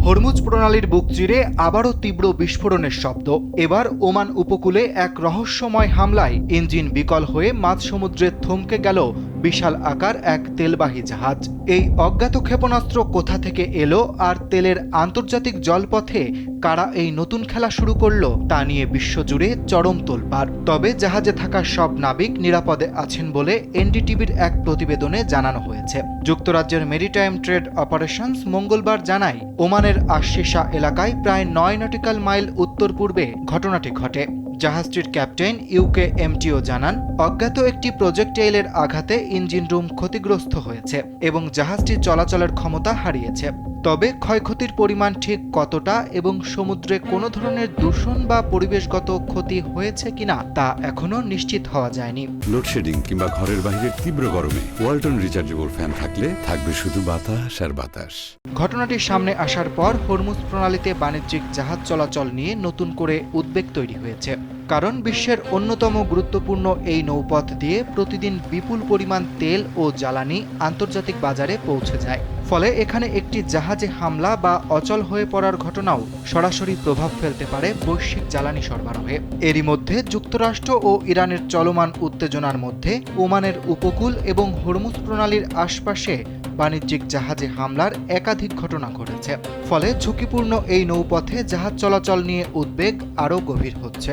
Hormuz প্রণালীর বুক চিরে আবারও তীব্র বিস্ফোরণের শব্দ। এবার ওমান উপকূলে এক রহস্যময় হামলায় ইঞ্জিন বিকল হয়ে মাঝ সমুদ্রে থমকে গেল বিশাল আকার এক তেলবাহী জাহাজ। এই অজ্ঞাত ক্ষেপণাস্ত্র কোথা থেকে এলো আর তেলের আন্তর্জাতিক জলপথে কারা এই নতুন খেলা শুরু করলো তা নিয়ে বিশ্বজুড়ে চরম তোলপাড়। তবে জাহাজে থাকা সব নাবিক নিরাপদে আছেন বলে এনডিটিভির এক প্রতিবেদনে জানানো হয়েছে। যুক্তরাজ্যের মেরিটাইম ট্রেড অপারেশনস মঙ্গলবার জানায়, ওমানের আশিশা এলাকায় প্রায় 9 নটিক্যাল মাইল উত্তর পূর্বে ঘটনাটি ঘটে। জাহাজটির ক্যাপ্টেন ইউকে এমটিও জানান, অজ্ঞাত একটি প্রজেক্টাইলের আঘাতে ইঞ্জিন রুম ক্ষতিগ্রস্ত হয়েছে এবং জাহাজটি চলাচলের ক্ষমতা হারিয়েছে। তবে ক্ষয়ক্ষতির পরিমাণ ঠিক কতটা এবং সমুদ্রে কোনো ধরনের দূষণ বা পরিবেশগত ক্ষতি হয়েছে কিনা তা এখনো নিশ্চিত হওয়া যায়নি। লোডশেডিং কিংবা ঘরের বাইরের তীব্র গরমে ওয়ালটন রিচার্জেবল ফ্যান থাকলে থাকবে শুধু বাতাস আর বাতাস। ঘটনাটির সামনে আসার পর হরমুজ প্রণালীতে বাণিজ্যিক জাহাজ চলাচল নিয়ে নতুন করে উদ্বেগ তৈরি হয়েছে। কারণ বিশ্বের অন্যতম গুরুত্বপূর্ণ এই নৌপথ দিয়ে প্রতিদিন বিপুল পরিমাণ তেল ও জ্বালানি আন্তর্জাতিক বাজারে পৌঁছে যায়। ফলে এখানে একটি জাহাজে হামলা বা অচল হয়ে পড়ার ঘটনাও সরাসরি প্রভাব ফেলতে পারে বৈশ্বিক জ্বালানি সরবরাহে। এরই মধ্যে যুক্তরাষ্ট্র ও ইরানের চলমান উত্তেজনার মধ্যে ওমানের উপকূল এবং হরমুজ প্রণালীর আশপাশে বাণিজ্যিক জাহাজে হামলার একাধিক ঘটনা ঘটেছে। ফলে ঝুঁকিপূর্ণ এই নৌপথে জাহাজ চলাচল নিয়ে উদ্বেগ আরও গভীর হচ্ছে।